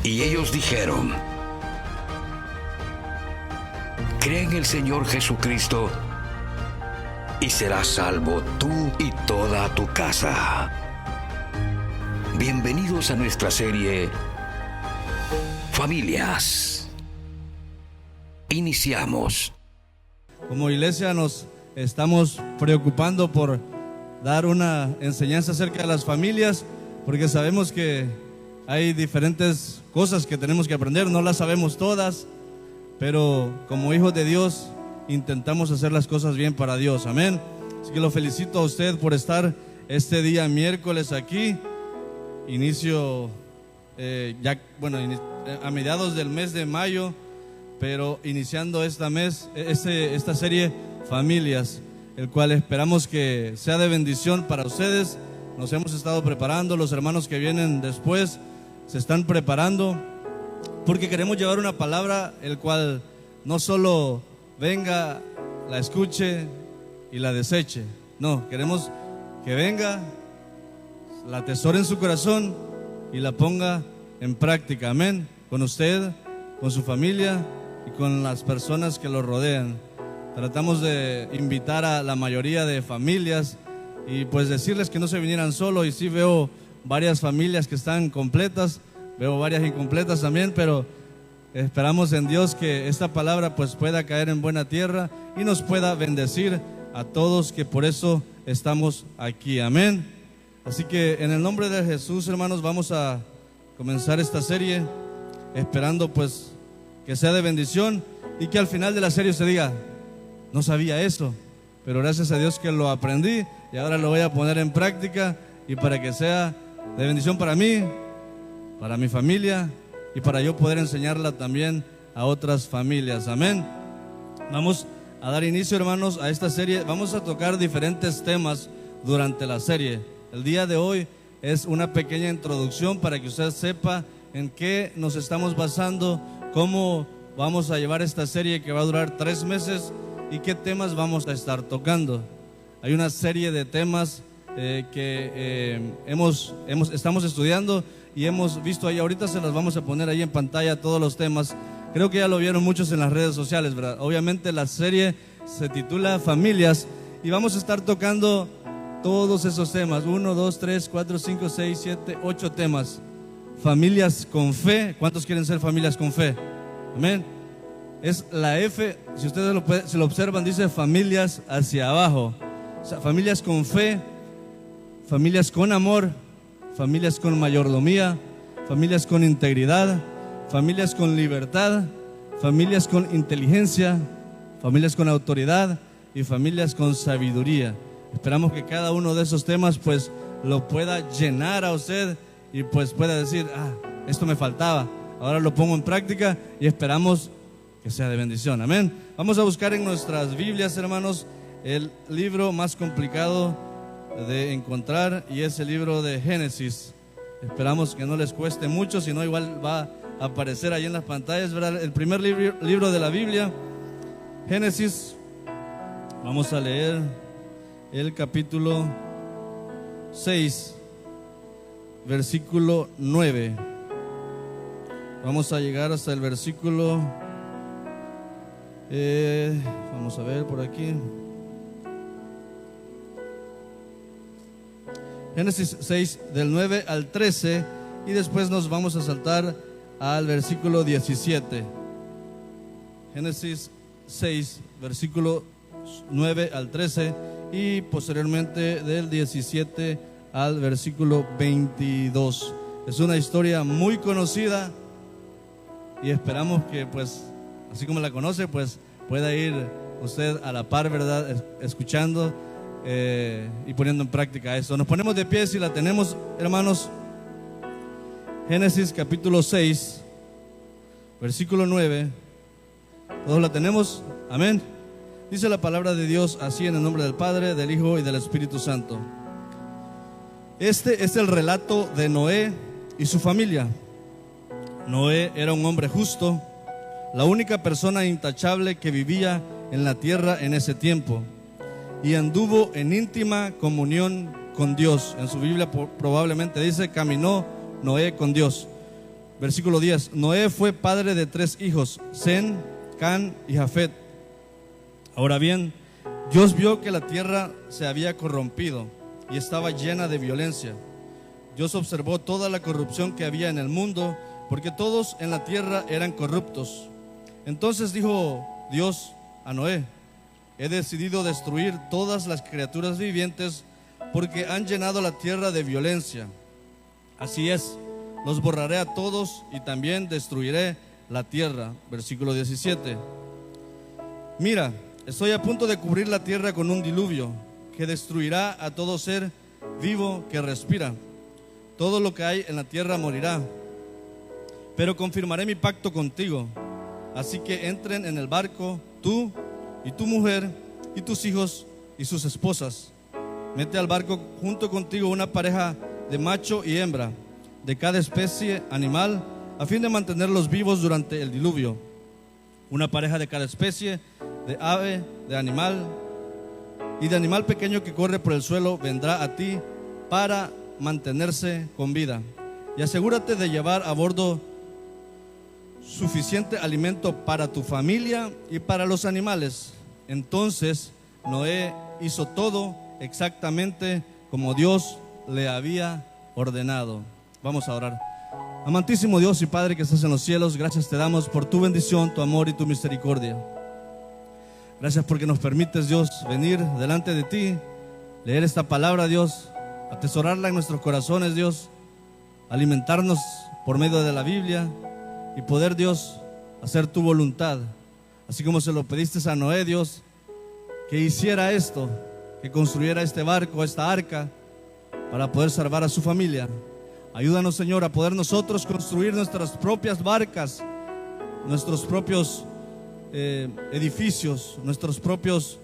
Y ellos dijeron: cree en el Señor Jesucristo y serás salvo tú y toda tu casa. Bienvenidos a nuestra serie Familias. Iniciamos. Como iglesia nos estamos preocupando por dar una enseñanza acerca de las familias, porque sabemos que hay diferentes cosas que tenemos que aprender, no las sabemos todas, pero como hijos de Dios intentamos hacer las cosas bien para Dios, amén. Así que lo felicito a usted por estar este día miércoles aquí, a mediados del mes de mayo, pero iniciando esta serie Familias, el cual esperamos que sea de bendición para ustedes. Nos hemos estado preparando, los hermanos que vienen después se están preparando, porque queremos llevar una palabra el cual no solo venga, la escuche y la deseche. No, queremos que venga, la atesore en su corazón y la ponga en práctica, amén, con usted, con su familia y con las personas que lo rodean. Tratamos de invitar a la mayoría de familias y pues decirles que no se vinieran solo, y sí veo varias familias que están completas, veo varias incompletas también, pero esperamos en Dios que esta palabra pues pueda caer en buena tierra y nos pueda bendecir a todos, que por eso estamos aquí, amén. Así que en el nombre de Jesús, hermanos, vamos a comenzar esta serie esperando pues que sea de bendición y que al final de la serie se diga: no sabía eso, pero gracias a Dios que lo aprendí y ahora lo voy a poner en práctica, y para que sea de bendición para mí, para mi familia y para yo poder enseñarla también a otras familias, amén. Vamos a dar inicio, hermanos, a esta serie. Vamos a tocar diferentes temas durante la serie. El día de hoy es una pequeña introducción para que usted sepa en qué nos estamos basando, cómo vamos a llevar esta serie que va a durar 3 meses y qué temas vamos a estar tocando. Hay una serie de temas que estamos estudiando y hemos visto ahí. Ahorita se las vamos a poner ahí en pantalla, todos los temas. Creo que ya lo vieron muchos en las redes sociales, ¿verdad? Obviamente la serie se titula Familias y vamos a estar tocando todos esos temas. 1, 2, 3, 4, 5, 6, 7, 8 temas. Familias con fe. ¿Cuántos quieren ser familias con fe? Amén. Es la F, si ustedes si lo observan, dice familias hacia abajo. O sea, familias con fe, familias con amor, familias con mayordomía, familias con integridad, familias con libertad, familias con inteligencia, familias con autoridad y familias con sabiduría. Esperamos que cada uno de esos temas pues lo pueda llenar a usted y pues pueda decir: esto me faltaba, ahora lo pongo en práctica, y esperamos que sea de bendición, amén. Vamos a buscar en nuestras Biblias, hermanos, el libro más complicado de encontrar, y es el libro de Génesis. Esperamos que no les cueste mucho, si no igual va a aparecer ahí en las pantallas, ¿verdad? El primer libro de la Biblia, Génesis. Vamos a leer el capítulo 6, versículo 9. Vamos a llegar hasta el versículo vamos a ver por aquí. Génesis 6 del 9 al 13, y después nos vamos a saltar al versículo 17. Génesis 6, versículo 9 al 13, y posteriormente del 17 al versículo 22. Es una historia muy conocida y esperamos que pues así como la conoce, pues pueda ir usted a la par, ¿verdad? Escuchando y poniendo en práctica eso. Nos ponemos de pie si la tenemos, hermanos. Génesis capítulo 6, versículo 9. ¿Todos la tenemos? Amén. Dice la palabra de Dios así, en el nombre del Padre, del Hijo y del Espíritu Santo. Este es el relato de Noé y su familia. Noé era un hombre justo, la única persona intachable que vivía en la tierra en ese tiempo, y anduvo en íntima comunión con Dios. En su Biblia probablemente dice: caminó Noé con Dios. Versículo 10. Noé fue padre de 3 hijos, Sem, Can y Jafet. Ahora bien, Dios vio que la tierra se había corrompido y estaba llena de violencia. Dios observó toda la corrupción que había en el mundo, porque todos en la tierra eran corruptos. Entonces dijo Dios a Noé: he decidido destruir todas las criaturas vivientes, porque han llenado la tierra de violencia. Así es, los borraré a todos y también destruiré la tierra. Versículo 17. Mira, estoy a punto de cubrir la tierra con un diluvio que destruirá a todo ser vivo que respira. Todo lo que hay en la tierra morirá. Pero confirmaré mi pacto contigo. Así que entren en el barco, tú y tu mujer y tus hijos y sus esposas. Mete al barco junto contigo una pareja de macho y hembra, de cada especie animal, a fin de mantenerlos vivos durante el diluvio. Una pareja de cada especie, de ave, de animal y de animal pequeño que corre por el suelo, vendrá a ti para mantenerse con vida. Y asegúrate de llevar a bordo suficiente alimento para tu familia y para los animales. Entonces Noé hizo todo exactamente como Dios le había ordenado. Vamos a orar. Amantísimo Dios y Padre que estás en los cielos, gracias te damos por tu bendición, tu amor y tu misericordia. Gracias porque nos permites, Dios, venir delante de ti, leer esta palabra, Dios, atesorarla en nuestros corazones, Dios, alimentarnos por medio de la Biblia y poder, Dios, hacer tu voluntad, así como se lo pediste a Noé, Dios, que hiciera esto, que construyera este barco, esta arca, para poder salvar a su familia. Ayúdanos, Señor, a poder nosotros construir nuestras propias barcas, nuestros propios edificios, nuestros propios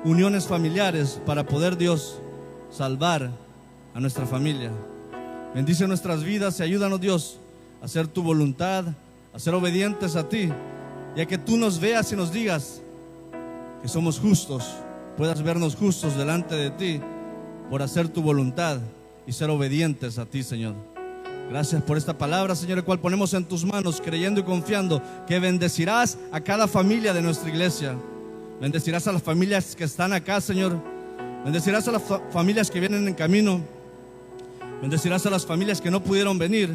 uniones familiares, para poder, Dios, salvar a nuestra familia. Bendice nuestras vidas y ayúdanos, Dios, a hacer tu voluntad, a ser obedientes a ti, y a que tú nos veas y nos digas que somos justos, puedas vernos justos delante de ti por hacer tu voluntad y ser obedientes a ti, Señor. Gracias por esta palabra, Señor, el cual ponemos en tus manos, creyendo y confiando que bendecirás a cada familia de nuestra iglesia. Bendecirás a las familias que están acá, Señor. Bendecirás a las familias que vienen en camino. Bendecirás a las familias que no pudieron venir.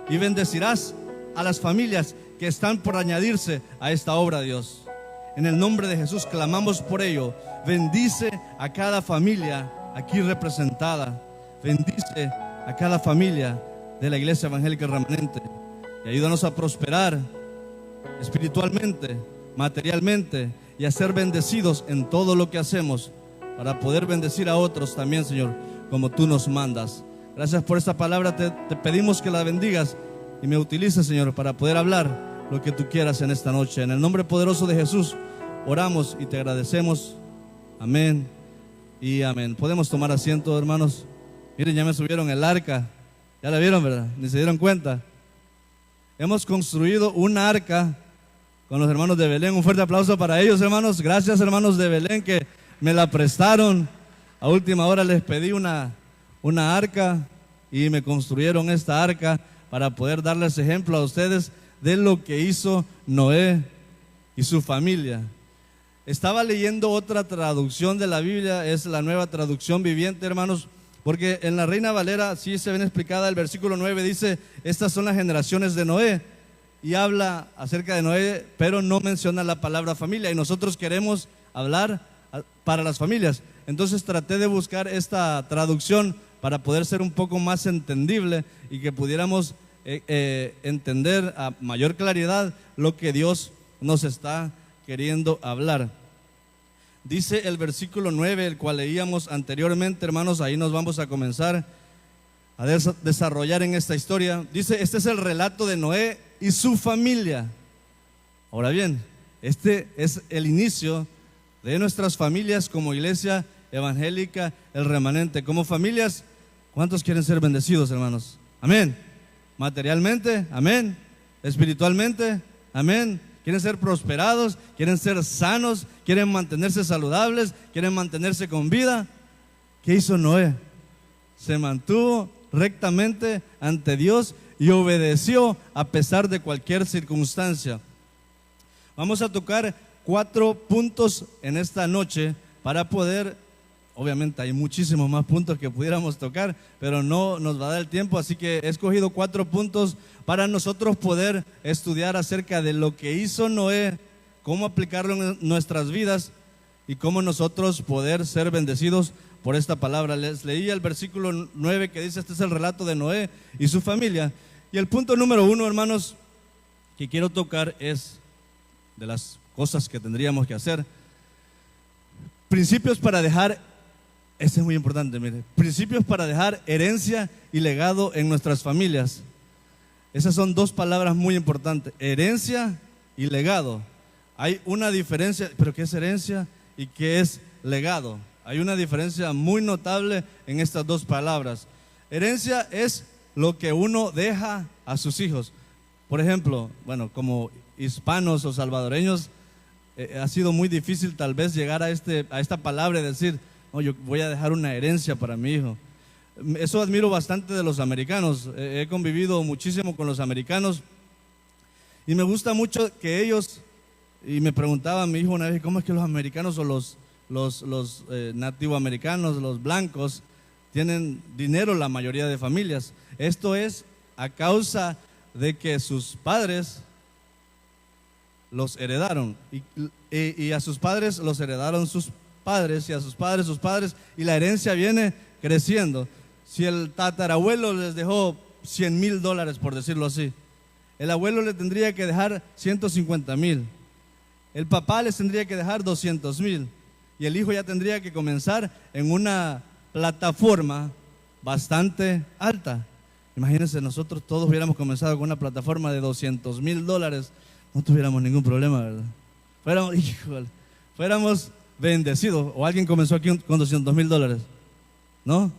Y bendecirás a las familias que están por añadirse a esta obra, Dios. En el nombre de Jesús clamamos por ello. Bendice a cada familia aquí representada. Bendice a cada familia de la Iglesia Evangélica Remanente. Y ayúdanos a prosperar espiritualmente, materialmente, y a ser bendecidos en todo lo que hacemos, para poder bendecir a otros también, Señor, como tú nos mandas. Gracias por esta palabra, te pedimos que la bendigas y me utilices, Señor, para poder hablar lo que tú quieras en esta noche. En el nombre poderoso de Jesús oramos y te agradecemos. Amén y amén. Podemos tomar asiento, hermanos. Miren, ya me subieron el arca. Ya la vieron, ¿verdad? Ni se dieron cuenta. Hemos construido una arca con los hermanos de Belén. Un fuerte aplauso para ellos, hermanos. Gracias, hermanos de Belén, que me la prestaron. A última hora les pedí una arca y me construyeron esta arca para poder darles ejemplo a ustedes de lo que hizo Noé y su familia. Estaba leyendo otra traducción de la Biblia, es la Nueva Traducción Viviente, hermanos, porque en la Reina Valera sí se ven explicada. El versículo 9 dice: estas son las generaciones de Noé, y habla acerca de Noé, pero no menciona la palabra familia, y nosotros queremos hablar para las familias. Entonces traté de buscar esta traducción para poder ser un poco más entendible y que pudiéramos entender a mayor claridad lo que Dios nos está queriendo hablar. Dice el versículo 9, el cual leíamos anteriormente, hermanos, ahí nos vamos a comenzar a desarrollar en esta historia. Dice: este es el relato de Noé y su familia. Ahora bien, este es el inicio de nuestras familias como Iglesia Evangélica El Remanente. Como familias, ¿cuántos quieren ser bendecidos, hermanos? Amén. Materialmente, amén. Espiritualmente, amén. Quieren ser prosperados, quieren ser sanos, quieren mantenerse saludables, quieren mantenerse con vida. ¿Qué hizo Noé? Se mantuvo rectamente ante Dios y obedeció a pesar de cualquier circunstancia. Vamos a tocar 4 puntos en esta noche para poder, obviamente hay muchísimos más puntos que pudiéramos tocar, pero no nos va a dar el tiempo, así que he escogido 4 puntos para nosotros poder estudiar acerca de lo que hizo Noé, cómo aplicarlo en nuestras vidas y cómo nosotros poder ser bendecidos por esta palabra. Les leí el versículo 9 que dice: este es el relato de Noé y su familia. Y el punto número 1, hermanos, que quiero tocar es de las cosas que tendríamos que hacer. Principios para dejar, este es muy importante, mire, principios para dejar herencia y legado en nuestras familias. Esas son 2 palabras muy importantes, herencia y legado. Hay una diferencia, pero ¿qué es herencia y qué es legado? Hay una diferencia muy notable en estas 2 palabras. Herencia es lo que uno deja a sus hijos. Por ejemplo, bueno, como hispanos o salvadoreños, ha sido muy difícil tal vez llegar a esta palabra y decir: no, yo voy a dejar una herencia para mi hijo. Eso admiro bastante de los americanos. He convivido muchísimo con los americanos y me gusta mucho que ellos, y me preguntaba mi hijo una vez: ¿cómo es que los americanos o los nativoamericanos, los blancos, tienen dinero la mayoría de familias? Esto es a causa de que sus padres los heredaron y a sus padres los heredaron sus padres y a sus padres sus padres, y la herencia viene creciendo. Si el tatarabuelo les dejó $100,000, por decirlo así, el abuelo le tendría que dejar 150,000, el papá les tendría que dejar 200,000 y el hijo ya tendría que comenzar en una plataforma bastante alta. Imagínense, nosotros todos hubiéramos comenzado con una plataforma de $200,000, no tuviéramos ningún problema, ¿verdad? Fuéramos bendecidos. ¿O alguien comenzó aquí con $200,000? ¿No?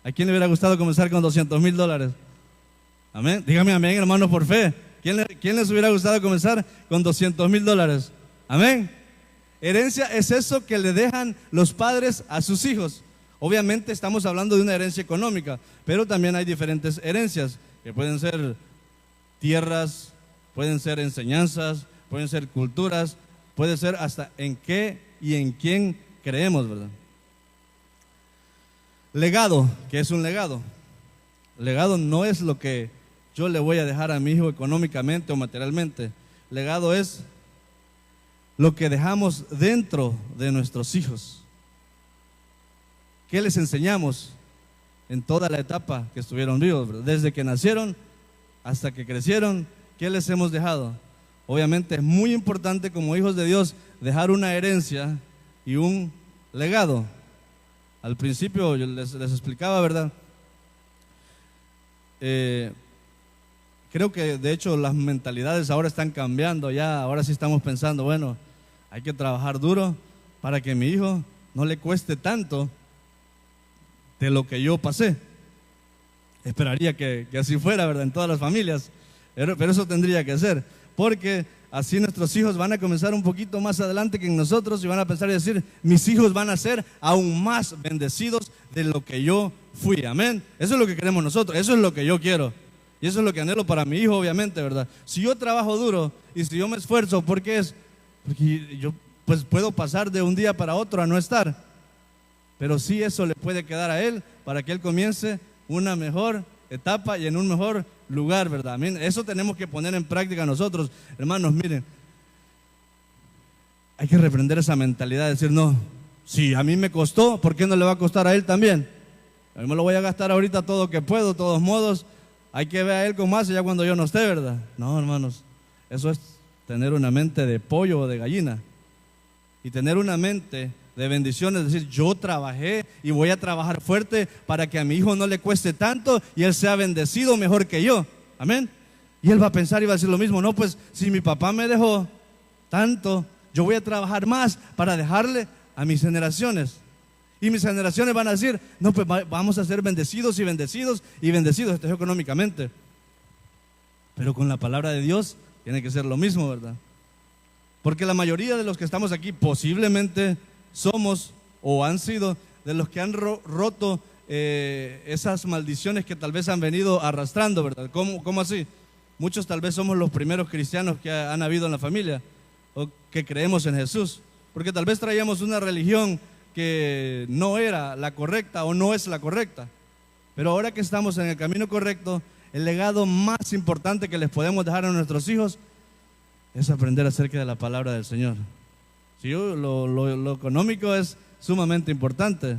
¿A quién le hubiera gustado comenzar con $200,000? Amén. Dígame amén, hermanos, por fe. ¿Quién les hubiera gustado comenzar con $200,000? Amén. Herencia es eso que le dejan los padres a sus hijos. Obviamente estamos hablando de una herencia económica, pero también hay diferentes herencias que pueden ser tierras, pueden ser enseñanzas, pueden ser culturas, puede ser hasta en qué y en quién creemos, ¿verdad? Legado, ¿qué es un legado? Legado no es lo que yo le voy a dejar a mi hijo económicamente o materialmente. Legado es lo que dejamos dentro de nuestros hijos. ¿Qué les enseñamos en toda la etapa que estuvieron vivos, ¿verdad? Desde que nacieron hasta que crecieron, ¿qué les hemos dejado? Obviamente es muy importante como hijos de Dios dejar una herencia y un legado. Al principio yo les explicaba, ¿verdad? Creo que de hecho las mentalidades ahora están cambiando ya. Ahora sí estamos pensando, bueno, hay que trabajar duro para que mi hijo no le cueste tanto de lo que yo pasé. Esperaría que así fuera, ¿verdad? En todas las familias, pero eso tendría que ser, porque así nuestros hijos van a comenzar un poquito más adelante que en nosotros y van a pensar y decir: mis hijos van a ser aún más bendecidos de lo que yo fui. Amén. Eso es lo que queremos nosotros, eso es lo que yo quiero y eso es lo que anhelo para mi hijo, obviamente, ¿verdad? Si yo trabajo duro y si yo me esfuerzo, ¿por qué es? Porque yo pues puedo pasar de un día para otro a no estar, pero sí eso le puede quedar a él para que él comience una mejor etapa y en un mejor lugar, ¿verdad? Amén. Eso tenemos que poner en práctica nosotros, hermanos. Miren, hay que reprender esa mentalidad de decir: no, si a mí me costó, ¿por qué no le va a costar a él también? A mí me lo voy a gastar ahorita todo que puedo, de todos modos, hay que ver a él con más ya cuando yo no esté, ¿verdad? No, hermanos, eso es tener una mente de pollo o de gallina, y tener una mente de bendiciones, es decir, yo trabajé y voy a trabajar fuerte para que a mi hijo no le cueste tanto y él sea bendecido mejor que yo. Amén. Y él va a pensar y va a decir lo mismo: no, pues si mi papá me dejó tanto, yo voy a trabajar más para dejarle a mis generaciones. Y mis generaciones van a decir: no, pues vamos a ser bendecidos y bendecidos y bendecidos, esto es económicamente. Pero con la palabra de Dios tiene que ser lo mismo, ¿verdad? Porque la mayoría de los que estamos aquí posiblemente somos o han sido de los que han roto esas maldiciones que tal vez han venido arrastrando, ¿verdad? ¿Cómo así? Muchos tal vez somos los primeros cristianos que han habido en la familia o que creemos en Jesús, porque tal vez traíamos una religión que no era la correcta o no es la correcta. Pero ahora que estamos en el camino correcto, el legado más importante que les podemos dejar a nuestros hijos es aprender acerca de la palabra del Señor. Sí, lo económico es sumamente importante,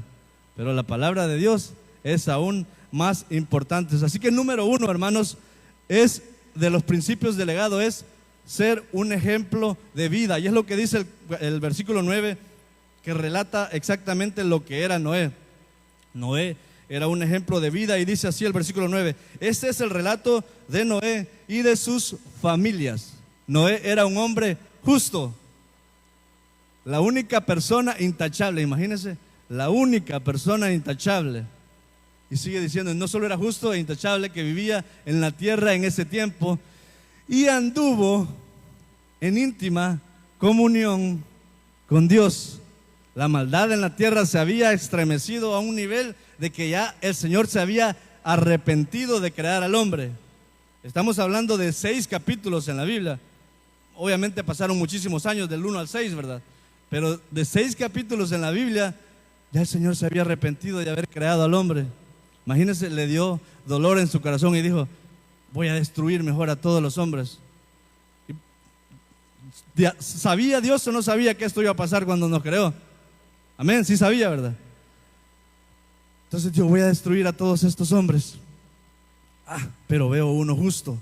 pero la palabra de Dios es aún más importante. Así que número uno, hermanos, es de los principios del legado, es ser un ejemplo de vida. Y es lo que dice el versículo 9, que relata exactamente lo que era Noé. Noé era un ejemplo de vida y dice así el versículo 9: este es el relato de Noé y de sus familias. Noé era un hombre justo, la única persona intachable, imagínense, la única persona intachable. Y sigue diciendo, no solo era justo e intachable, que vivía en la tierra en ese tiempo y anduvo en íntima comunión con Dios. La maldad en la tierra se había estremecido a un nivel de que ya el Señor se había arrepentido de crear al hombre. Estamos hablando de 6 capítulos en la Biblia. Obviamente pasaron muchísimos años, del 1 al 6, ¿verdad? Pero de 6 capítulos en la Biblia, ya el Señor se había arrepentido de haber creado al hombre. Imagínense, le dio dolor en su corazón y dijo, voy a destruir mejor a todos los hombres. ¿Sabía Dios o no sabía que esto iba a pasar cuando nos creó? Amén, sí sabía, ¿verdad? Entonces yo voy a destruir a todos estos hombres. Pero veo uno justo.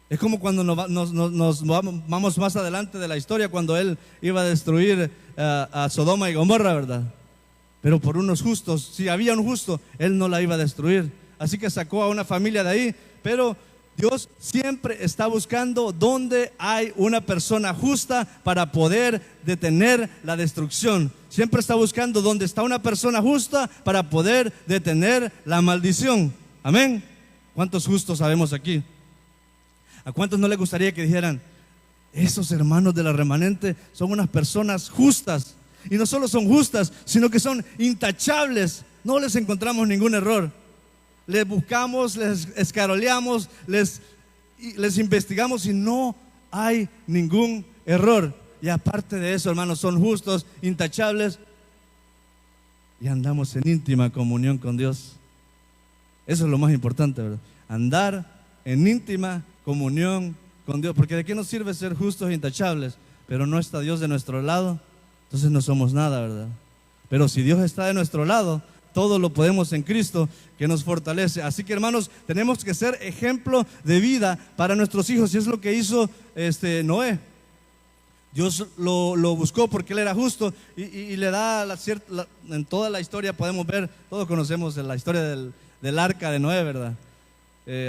Es como cuando nos vamos más adelante de la historia, cuando él iba a destruir a Sodoma y Gomorra, ¿verdad? Pero por unos justos, si había un justo, él no la iba a destruir. Así que sacó a una familia de ahí, pero Dios siempre está buscando donde hay una persona justa para poder detener la destrucción. Siempre está buscando donde está una persona justa para poder detener la maldición. Amén. ¿Cuántos justos sabemos aquí? ¿A cuántos no les gustaría que dijeran, esos hermanos de la remanente son unas personas justas? Y no solo son justas, sino que son intachables. No les encontramos ningún error. Les buscamos, les escaroleamos, les investigamos y no hay ningún error. Y aparte de eso, hermanos, son justos, intachables y andamos en íntima comunión con Dios. Eso es lo más importante, ¿verdad? Andar en íntima comunión con Dios. Porque ¿de qué nos sirve ser justos e intachables? Pero no está Dios de nuestro lado, entonces no somos nada, ¿verdad? Pero si Dios está de nuestro lado, todo lo podemos en Cristo que nos fortalece. Así que, hermanos, tenemos que ser ejemplo de vida para nuestros hijos. Y es lo que hizo Noé. Dios lo buscó porque él era justo y le da en toda la historia podemos ver, todos conocemos la historia del arca de Noé, ¿verdad?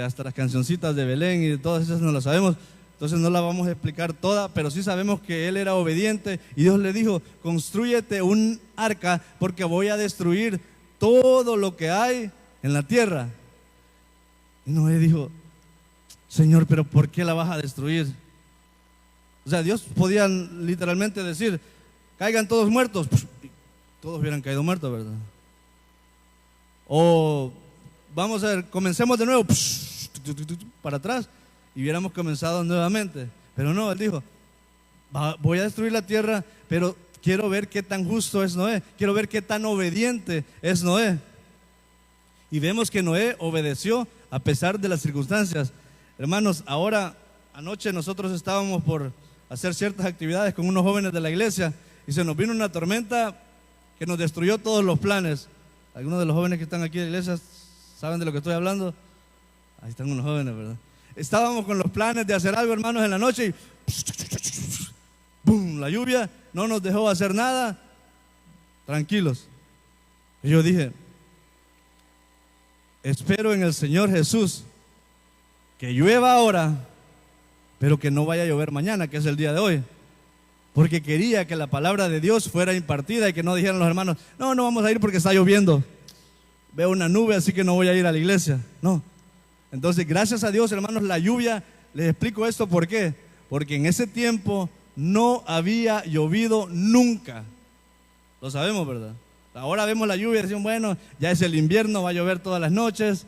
Hasta las cancioncitas de Belén y todas esas no las sabemos. Entonces no la vamos a explicar toda, pero sí sabemos que él era obediente y Dios le dijo, constrúyete un arca porque voy a destruir todo lo que hay en la tierra. Y Noé dijo, Señor, pero ¿por qué la vas a destruir? O sea, Dios podía literalmente decir, caigan todos muertos. Todos hubieran caído muertos, ¿verdad? O vamos a ver, comencemos de nuevo, para atrás, y hubiéramos comenzado nuevamente. Pero no, él dijo, voy a destruir la tierra, pero quiero ver qué tan justo es Noé, quiero ver qué tan obediente es Noé. Y vemos que Noé obedeció a pesar de las circunstancias. Hermanos, ahora, anoche nosotros estábamos por hacer ciertas actividades con unos jóvenes de la iglesia y se nos vino una tormenta que nos destruyó todos los planes. Algunos de los jóvenes que están aquí en la iglesia saben de lo que estoy hablando. Ahí están unos jóvenes, ¿verdad? Estábamos con los planes de hacer algo, hermanos, en la noche y ¡pum! La lluvia no nos dejó hacer nada. Tranquilos. Y yo dije, espero en el Señor Jesús que llueva ahora, pero que no vaya a llover mañana, que es el día de hoy. Porque quería que la palabra de Dios fuera impartida y que no dijeran los hermanos, no vamos a ir porque está lloviendo. Veo una nube, así que no voy a ir a la iglesia. No. Entonces, gracias a Dios, hermanos, la lluvia, les explico esto, ¿por qué? Porque en ese tiempo no había llovido nunca. Lo sabemos, ¿verdad? Ahora vemos la lluvia y decimos, bueno, ya es el invierno, va a llover todas las noches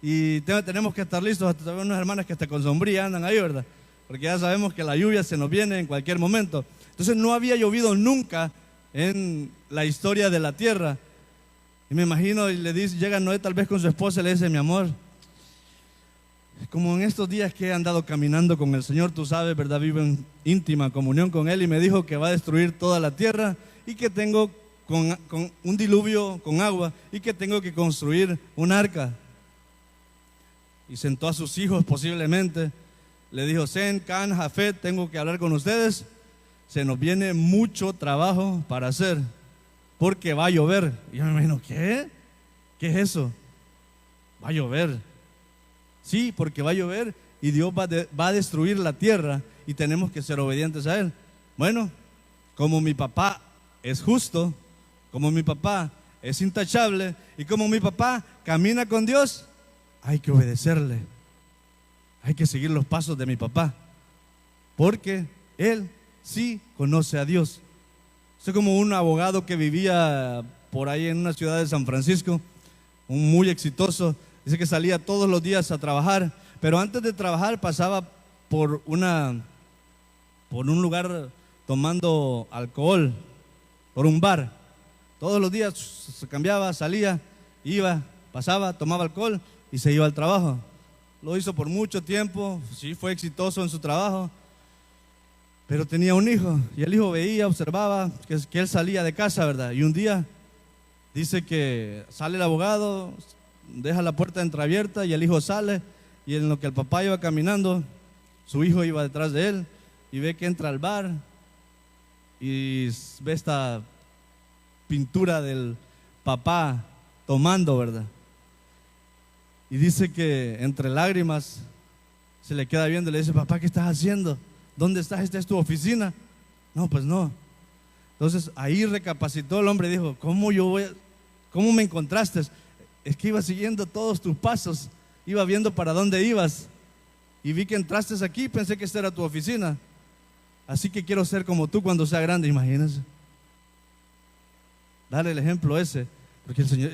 y tenemos que estar listos. Hasta unas hermanas que hasta con sombría andan ahí, ¿verdad? Porque ya sabemos que la lluvia se nos viene en cualquier momento. Entonces no había llovido nunca en la historia de la tierra. Y me imagino, y le dice, llega Noé tal vez con su esposa y le dice, mi amor, como en estos días que he andado caminando con el Señor, tú sabes, ¿verdad? Vivo en íntima comunión con Él y me dijo que va a destruir toda la tierra y que tengo con un diluvio con agua y que tengo que construir un arca. Y sentó a sus hijos posiblemente. Le dijo, Sem, Can, Jafet, tengo que hablar con ustedes. Se nos viene mucho trabajo para hacer porque va a llover. Y yo me imagino, ¿qué? ¿Qué es eso? Va a llover. Sí, porque va a llover y Dios va a destruir la tierra y tenemos que ser obedientes a Él. Bueno, como mi papá es justo, como mi papá es intachable y como mi papá camina con Dios, hay que obedecerle. Hay que seguir los pasos de mi papá, porque él sí conoce a Dios. Soy como un abogado que vivía por ahí en una ciudad de San Francisco, un muy exitoso. Dice que salía todos los días a trabajar, pero antes de trabajar pasaba por un lugar tomando alcohol, por un bar. Todos los días se cambiaba, salía, iba, pasaba, tomaba alcohol y se iba al trabajo. Lo hizo por mucho tiempo, sí fue exitoso en su trabajo, pero tenía un hijo y el hijo veía, observaba que él salía de casa, ¿verdad? Y un día dice que sale el abogado, deja la puerta entreabierta y el hijo sale, y en lo que el papá iba caminando, su hijo iba detrás de él y ve que entra al bar y ve esta pintura del papá tomando, ¿verdad? Y dice que entre lágrimas se le queda viendo y le dice, papá, ¿qué estás haciendo? ¿Dónde estás? ¿Esta es tu oficina? No, pues no. Entonces ahí recapacitó el hombre y dijo, ¿cómo me encontraste? Es que iba siguiendo todos tus pasos, iba viendo para dónde ibas y vi que entraste aquí y pensé que esta era tu oficina. Así que quiero ser como tú cuando sea grande, imagínense. Dale el ejemplo ese, porque el Señor,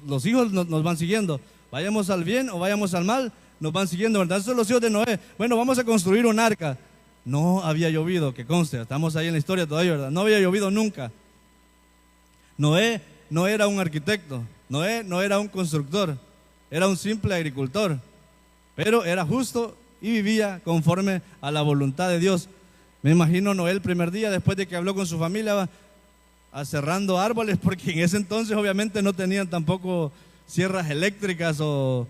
los hijos nos van siguiendo. Vayamos al bien o vayamos al mal, nos van siguiendo, ¿verdad? Esos son los hijos de Noé. Bueno, vamos a construir un arca. No había llovido, que conste, estamos ahí en la historia todavía, ¿verdad? No había llovido nunca. Noé no era un arquitecto, Noé no era un constructor, era un simple agricultor, pero era justo y vivía conforme a la voluntad de Dios. Me imagino Noé el primer día, después de que habló con su familia, cerrando árboles, porque en ese entonces obviamente no tenían tampoco sierras eléctricas o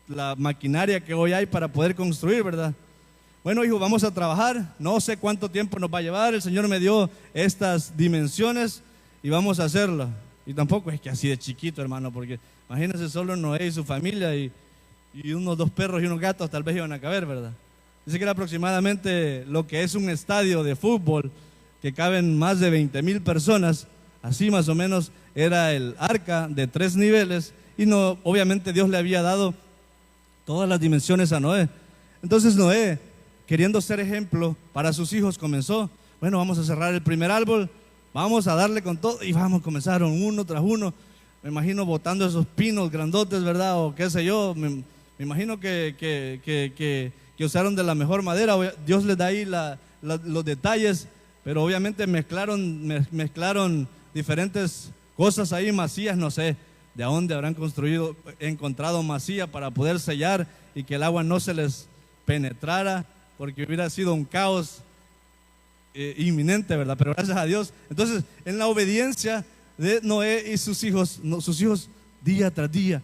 la maquinaria que hoy hay para poder construir, ¿verdad? Bueno, hijo, vamos a trabajar, no sé cuánto tiempo nos va a llevar, el Señor me dio estas dimensiones y vamos a hacerlo. Y tampoco es que así de chiquito, hermano, porque imagínense solo Noé y su familia y unos 2 perros y unos gatos tal vez iban a caber, ¿verdad? Dice que era aproximadamente lo que es un estadio de fútbol, que caben más de 20,000 personas, así más o menos era el arca de 3 niveles y no, obviamente Dios le había dado todas las dimensiones a Noé. Entonces Noé, queriendo ser ejemplo para sus hijos, comenzó, bueno, vamos a cerrar el primer árbol, vamos a darle con todo y vamos, comenzaron uno tras uno. Me imagino botando esos pinos grandotes, ¿verdad? O qué sé yo, me imagino que usaron de la mejor madera. Dios les da ahí los detalles, pero obviamente mezclaron diferentes cosas ahí, masías, no sé de dónde habrán encontrado masía para poder sellar y que el agua no se les penetrara, porque hubiera sido un caos inminente, ¿verdad? Pero gracias a Dios. Entonces, en la obediencia de Noé y sus hijos día tras día,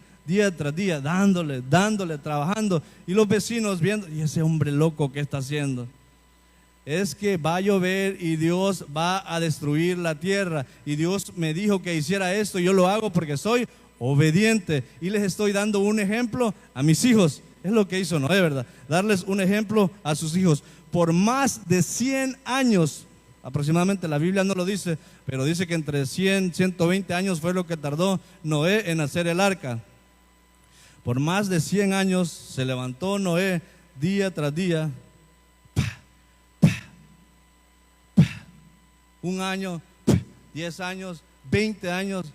dándole, trabajando, y los vecinos viendo, y ese hombre loco, ¿qué está haciendo? Es que va a llover y Dios va a destruir la tierra, y Dios me dijo que hiciera esto, y yo lo hago porque soy obediente, y les estoy dando un ejemplo a mis hijos. Es lo que hizo Noé, ¿verdad? Darles un ejemplo a sus hijos. Por más de 100 años, aproximadamente, la Biblia no lo dice, pero dice que entre 100, 120 años fue lo que tardó Noé en hacer el arca. Por más de 100 años se levantó Noé día tras día. Un año, 10 años, 20 años,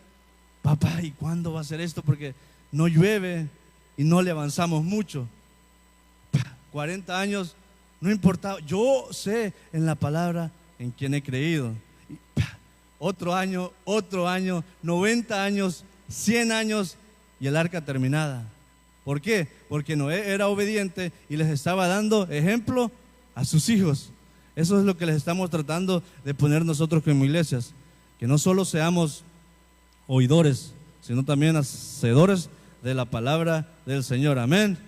papá, ¿y cuándo va a ser esto? Porque no llueve y no le avanzamos mucho. 40 años, no importaba, yo sé en la palabra en quien he creído. Y, otro año, 90 años, 100 años y el arca terminada. ¿Por qué? Porque Noé era obediente y les estaba dando ejemplo a sus hijos. Eso es lo que les estamos tratando de poner nosotros como iglesias. Que no solo seamos oidores, sino también hacedores de la palabra del Señor. Amén.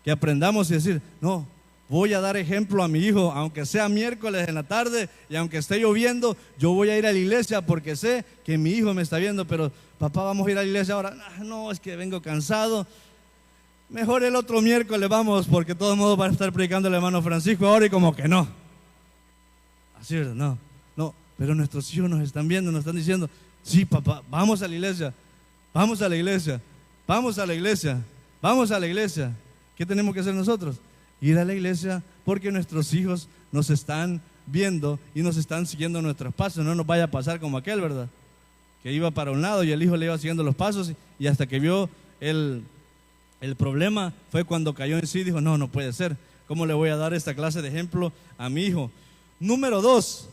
Que aprendamos y decir, no, voy a dar ejemplo a mi hijo, aunque sea miércoles en la tarde y aunque esté lloviendo, yo voy a ir a la iglesia porque sé que mi hijo me está viendo. Pero papá, vamos a ir a la iglesia ahora. No, es que vengo cansado. Mejor el otro miércoles vamos, porque de todos modos va a estar predicando el hermano Francisco ahora y como que no. Así es, no, pero nuestros hijos nos están viendo, nos están diciendo, sí papá, vamos a la iglesia, vamos a la iglesia, vamos a la iglesia, vamos a la iglesia. ¿Qué tenemos que hacer nosotros? Ir a la iglesia porque nuestros hijos nos están viendo y nos están siguiendo nuestros pasos. No nos vaya a pasar como aquel, ¿verdad? Que iba para un lado y el hijo le iba siguiendo los pasos y hasta que vio el problema fue cuando cayó en sí y dijo, no puede ser. ¿Cómo le voy a dar esta clase de ejemplo a mi hijo? Número 2,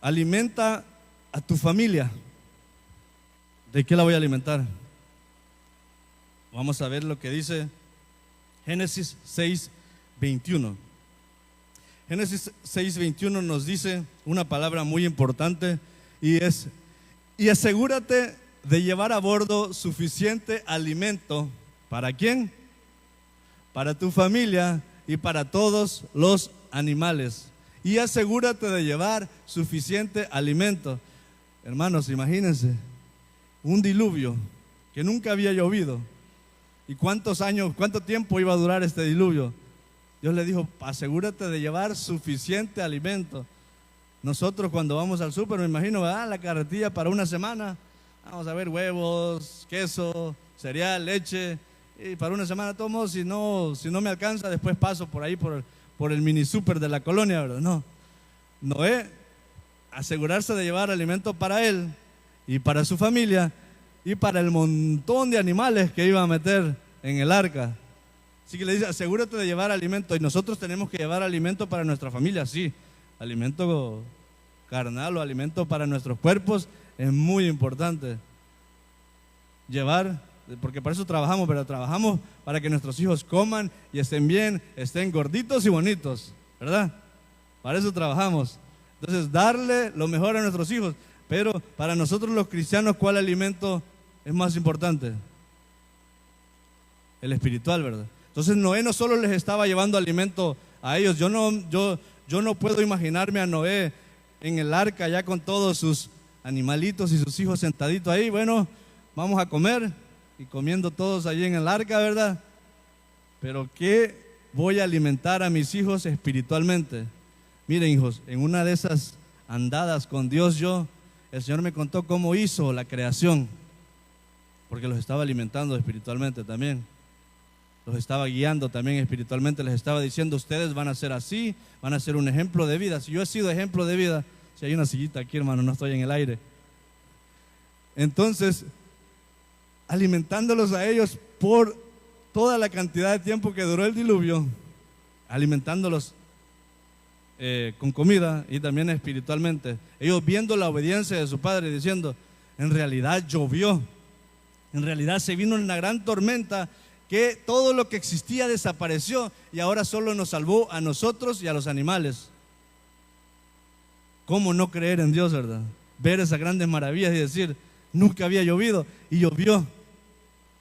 alimenta a tu familia. ¿De qué la voy a alimentar? Vamos a ver lo que dice Génesis 6:21. Génesis 6:21 nos dice una palabra muy importante y es: y asegúrate de llevar a bordo suficiente alimento. ¿Para quién? Para tu familia y para todos los animales. Y asegúrate de llevar suficiente alimento. Hermanos, imagínense un diluvio que nunca había llovido. ¿Y cuántos años, cuánto tiempo iba a durar este diluvio? Dios le dijo, asegúrate de llevar suficiente alimento. Nosotros cuando vamos al súper, me imagino, ¿verdad? La carretilla para una semana. Vamos a ver huevos, queso, cereal, leche. Y para una semana, todos modos, si no me alcanza, después paso por ahí por el mini súper de la colonia, ¿verdad? No. Noé, asegurarse de llevar alimento para él y para su familia y para el montón de animales que iba a meter en el arca. Así que le dice, asegúrate de llevar alimento. Y nosotros tenemos que llevar alimento para nuestra familia, sí. Alimento carnal o alimento para nuestros cuerpos es muy importante. Llevar, porque para eso trabajamos, pero trabajamos para que nuestros hijos coman y estén bien, estén gorditos y bonitos, ¿verdad? Para eso trabajamos. Entonces, darle lo mejor a nuestros hijos. Pero para nosotros los cristianos, ¿cuál alimento es más importante? El espiritual, ¿verdad? Entonces Noé no solo les estaba llevando alimento a ellos. Yo no puedo imaginarme a Noé en el arca ya con todos sus animalitos y sus hijos sentaditos ahí. Bueno, vamos a comer y comiendo todos allí en el arca, ¿verdad? Pero ¿qué voy a alimentar a mis hijos espiritualmente? Miren, hijos, en una de esas andadas con Dios el Señor me contó cómo hizo la creación, porque los estaba alimentando espiritualmente también. Los estaba guiando también espiritualmente, les estaba diciendo, ustedes van a ser así, van a ser un ejemplo de vida. Si yo he sido ejemplo de vida, si hay una sillita aquí, hermano, no estoy en el aire. Entonces, alimentándolos a ellos por toda la cantidad de tiempo que duró el diluvio, alimentándolos con comida y también espiritualmente. Ellos viendo la obediencia de su padre, diciendo, en realidad llovió, en realidad se vino una gran tormenta, que todo lo que existía desapareció y ahora solo nos salvó a nosotros y a los animales. ¿Cómo no creer en Dios, verdad? Ver esas grandes maravillas y decir, nunca había llovido y llovió.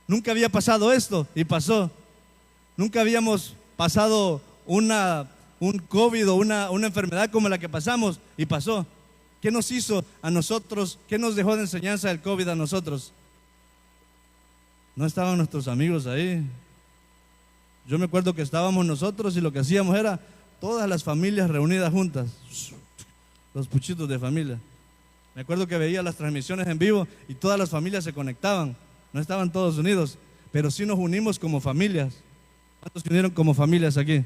Nunca había pasado esto y pasó. Nunca habíamos pasado un COVID o una enfermedad como la que pasamos y pasó. ¿Qué nos hizo a nosotros? ¿Qué nos dejó de enseñanza el COVID a nosotros? No estaban nuestros amigos ahí. Yo me acuerdo que estábamos nosotros y lo que hacíamos era todas las familias reunidas juntas, los puchitos de familia. Me acuerdo que veía las transmisiones en vivo y todas las familias se conectaban. No estaban todos unidos, pero sí nos unimos como familias. ¿Cuántos se unieron como familias aquí?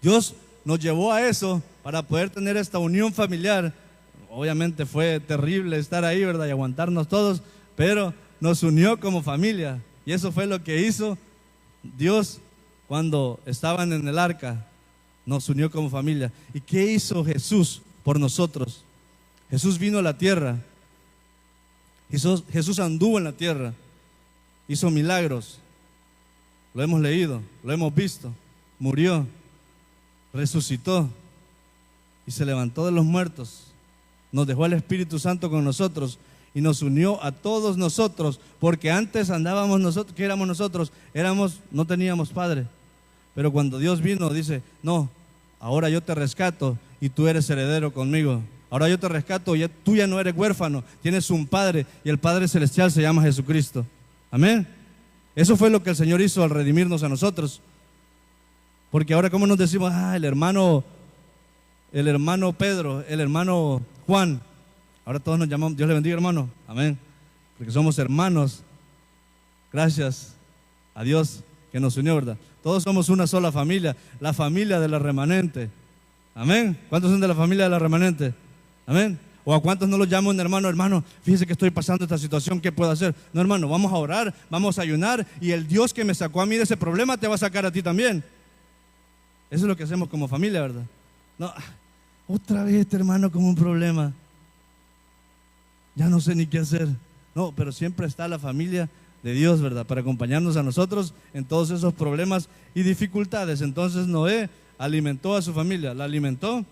Dios nos llevó a eso para poder tener esta unión familiar. obviamente fue terrible estar ahí, ¿verdad? Y aguantarnos todos, pero nos unió como familia. Y eso fue lo que hizo Dios cuando estaban en el arca. Nos unió como familia. ¿Y qué hizo Jesús por nosotros? Jesús vino a la tierra. Jesús anduvo en la tierra. Hizo milagros. Lo hemos leído, lo hemos visto. Murió, resucitó y se levantó de los muertos. Nos dejó el Espíritu Santo con nosotros y nos unió a todos nosotros, porque antes andábamos nosotros, ¿qué éramos nosotros? No teníamos padre. Pero cuando Dios vino, dice: no, ahora yo te rescato y tú eres heredero conmigo. Ahora yo te rescato y tú ya no eres huérfano, tienes un Padre, y el Padre Celestial se llama Jesucristo. Amén. Eso fue lo que el Señor hizo al redimirnos a nosotros. Porque ahora, ¿cómo nos decimos? El hermano Pedro, el hermano Juan. Ahora todos nos llamamos, Dios le bendiga, hermano. Amén. Porque somos hermanos. Gracias a Dios que nos unió, ¿verdad? Todos somos una sola familia, la familia de la remanente. Amén. ¿Cuántos son de la familia de la remanente? Amén. ¿O a cuántos no los llaman hermano, fíjese que estoy pasando esta situación, ¿qué puedo hacer? No, hermano, vamos a orar, vamos a ayunar, y el Dios que me sacó a mí de ese problema te va a sacar a ti también. Eso es lo que hacemos como familia, ¿verdad? No, otra vez este hermano con un problema, ya no sé ni qué hacer. No, pero siempre está la familia de Dios, ¿verdad? Para acompañarnos a nosotros en todos esos problemas y dificultades. Entonces Noé alimentó a su familia, la alimentó,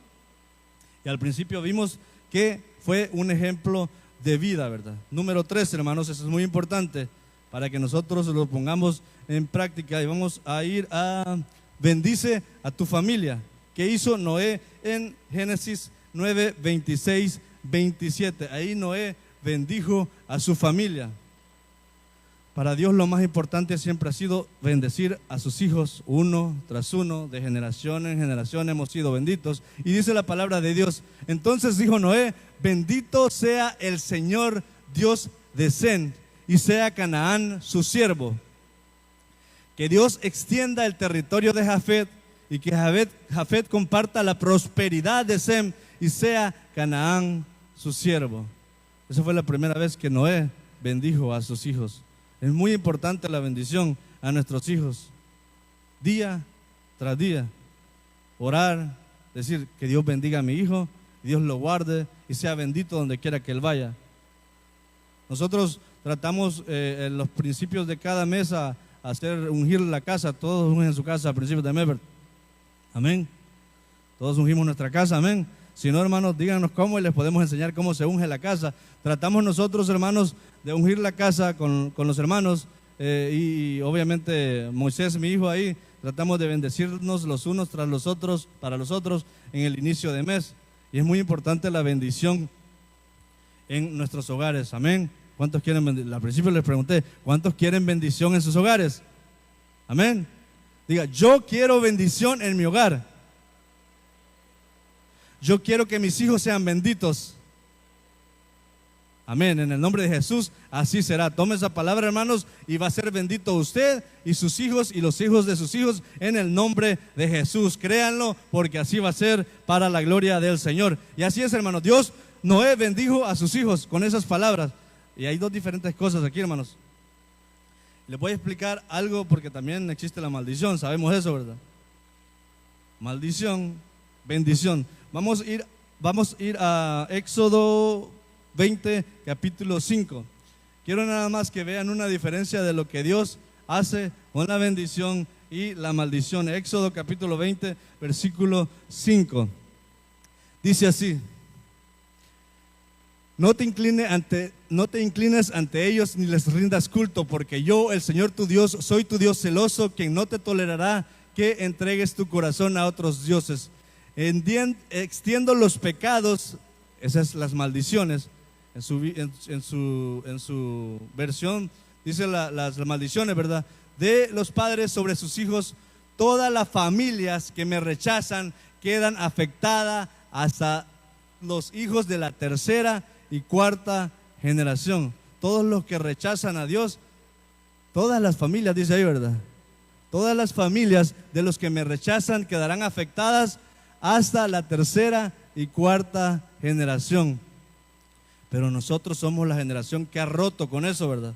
y al principio vimos que fue un ejemplo de vida, ¿verdad? Número 3, hermanos, eso es muy importante para que nosotros lo pongamos en práctica, y vamos a ir a bendice a tu familia. ¿Qué hizo Noé en Génesis 9, 26, 27? Ahí Noé bendijo a su familia. Para Dios lo más importante siempre ha sido bendecir a sus hijos uno tras uno, de generación en generación hemos sido benditos. Y dice la palabra de Dios: entonces dijo Noé: bendito sea el Señor Dios de Sem, y sea Canaán su siervo. Que Dios extienda el territorio de Jafet, y que Jafet comparta la prosperidad de Sem, y sea Canaán su siervo. Esa fue la primera vez que Noé bendijo a sus hijos. Es muy importante la bendición a nuestros hijos, día tras día. Orar, decir que Dios bendiga a mi hijo, Dios lo guarde y sea bendito donde quiera que él vaya. Nosotros tratamos en los principios de cada mes a ungir la casa. Todos ungen su casa a principios de mes. Amén. Todos ungimos nuestra casa, amén. Si no, hermanos, díganos cómo y les podemos enseñar cómo se unge la casa. Tratamos nosotros, hermanos, de ungir la casa con los hermanos, y obviamente Moisés, mi hijo, ahí tratamos de bendecirnos los unos tras los otros, para los otros, en el inicio de mes. Y es muy importante la bendición en nuestros hogares, amén. ¿Cuántos quieren bendición? Al principio les pregunté, ¿cuántos quieren bendición en sus hogares? Amén. Diga: yo quiero bendición en mi hogar. Yo quiero que mis hijos sean benditos. Amén. En el nombre de Jesús, así será. Tome esa palabra, hermanos, y va a ser bendito usted y sus hijos y los hijos de sus hijos en el nombre de Jesús. Créanlo, porque así va a ser para la gloria del Señor. Y así es, hermanos. Dios, Noé bendijo a sus hijos con esas palabras. Y hay dos diferentes cosas aquí, hermanos. Les voy a explicar algo, porque también existe la maldición. Sabemos eso, ¿verdad? Maldición, bendición. Vamos a ir a Éxodo 20, capítulo 5. Quiero nada más que vean una diferencia de lo que Dios hace con la bendición y la maldición. Éxodo capítulo 20, versículo 5. Dice así: no te inclines ante ellos ni les rindas culto, porque yo, el Señor tu Dios, soy tu Dios celoso, quien no te tolerará que entregues tu corazón a otros dioses. Extiendo los pecados, esas las maldiciones. En su versión dice las maldiciones, ¿verdad? De los padres sobre sus hijos. Todas las familias que me rechazan quedan afectadas hasta los hijos de la tercera y cuarta generación. Todos los que rechazan a Dios, todas las familias, dice ahí, ¿verdad? Todas las familias de los que me rechazan quedarán afectadas hasta la tercera y cuarta generación. Pero nosotros somos la generación que ha roto con eso, ¿verdad?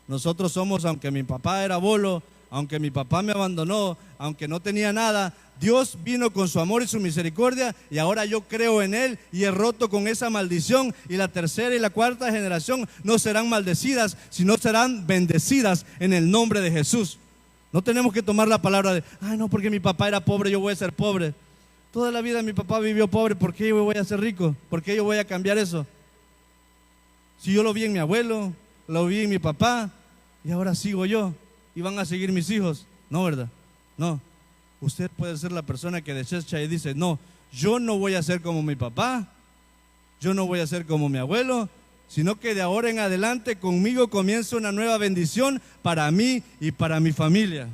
Nosotros somos, aunque mi papá era bolo, aunque mi papá me abandonó, aunque no tenía nada, Dios vino con su amor y su misericordia y ahora yo creo en Él y he roto con esa maldición, y la tercera y la cuarta generación no serán maldecidas, sino serán bendecidas en el nombre de Jesús. No tenemos que tomar la palabra de, ay no, porque mi papá era pobre, yo voy a ser pobre. Toda la vida mi papá vivió pobre, ¿por qué yo voy a ser rico? ¿Por qué yo voy a cambiar eso? Si yo lo vi en mi abuelo, lo vi en mi papá y ahora sigo yo y van a seguir mis hijos. No, ¿verdad? No. Usted puede ser la persona que desecha y dice, no, yo no voy a ser como mi papá, yo no voy a ser como mi abuelo, sino que de ahora en adelante conmigo comienza una nueva bendición para mí y para mi familia.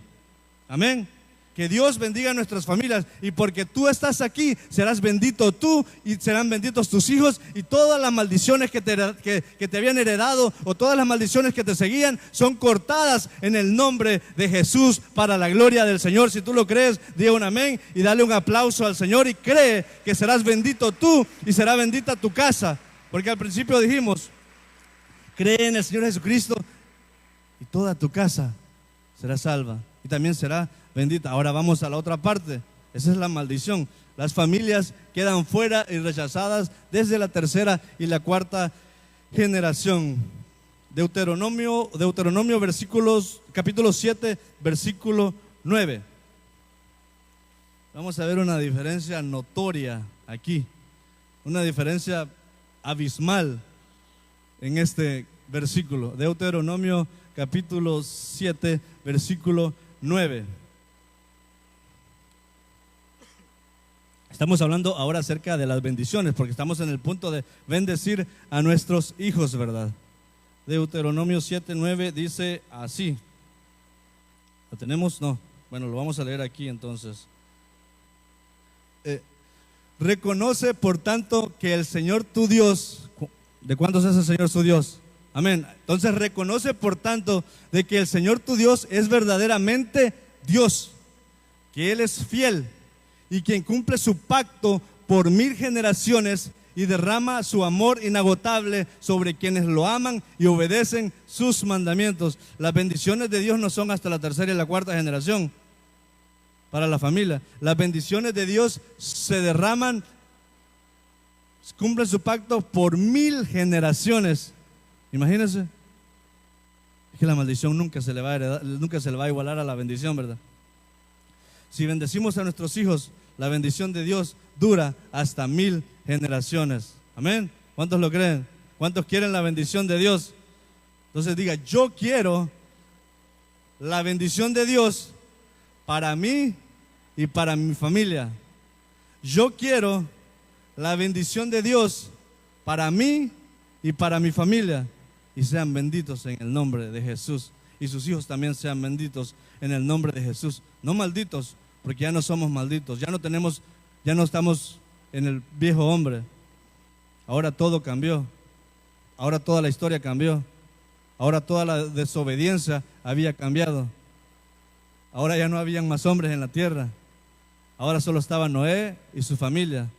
Amén. Que Dios bendiga a nuestras familias, y porque tú estás aquí, serás bendito tú y serán benditos tus hijos, y todas las maldiciones que te habían heredado o todas las maldiciones que te seguían son cortadas en el nombre de Jesús para la gloria del Señor. Si tú lo crees, di un amén y dale un aplauso al Señor y cree que serás bendito tú y será bendita tu casa, porque al principio dijimos, cree en el Señor Jesucristo y toda tu casa será salva y también será bendita. Ahora vamos a la otra parte. Esa es la maldición. Las familias quedan fuera y rechazadas desde la tercera y la cuarta generación. Deuteronomio capítulo 7, versículo 9. Vamos a ver una diferencia notoria aquí, una diferencia abismal en este versículo. Deuteronomio capítulo 7, versículo 9. Estamos hablando ahora acerca de las bendiciones, porque estamos en el punto de bendecir a nuestros hijos, ¿verdad? Deuteronomio 7:9 dice así. ¿Lo tenemos? No. Bueno, lo vamos a leer aquí entonces. Reconoce por tanto que el Señor tu Dios, ¿de cuántos es el Señor su Dios? Amén. Entonces reconoce por tanto de que el Señor tu Dios es verdaderamente Dios, que Él es fiel y quien cumple su pacto por 1000 generaciones y derrama su amor inagotable sobre quienes lo aman y obedecen sus mandamientos. Las bendiciones de Dios no son hasta la tercera y la cuarta generación para la familia. Las bendiciones de Dios se derraman, cumplen su pacto por 1000 generaciones. Imagínense. Es que la maldición nunca se le va a heredar, nunca se le va a igualar a la bendición, ¿verdad? Si bendecimos a nuestros hijos, la bendición de Dios dura hasta 1000 generaciones. Amén. ¿Cuántos lo creen? ¿Cuántos quieren la bendición de Dios? Entonces diga, yo quiero la bendición de Dios para mí y para mi familia. Yo quiero la bendición de Dios para mí y para mi familia. Y sean benditos en el nombre de Jesús. Y sus hijos también sean benditos en el nombre de Jesús. No malditos, porque ya no somos malditos. Ya no estamos en el viejo hombre. Ahora todo cambió. Ahora toda la historia cambió. Ahora toda la desobediencia había cambiado. Ahora ya no habían más hombres en la tierra. Ahora solo estaba Noé y su familia,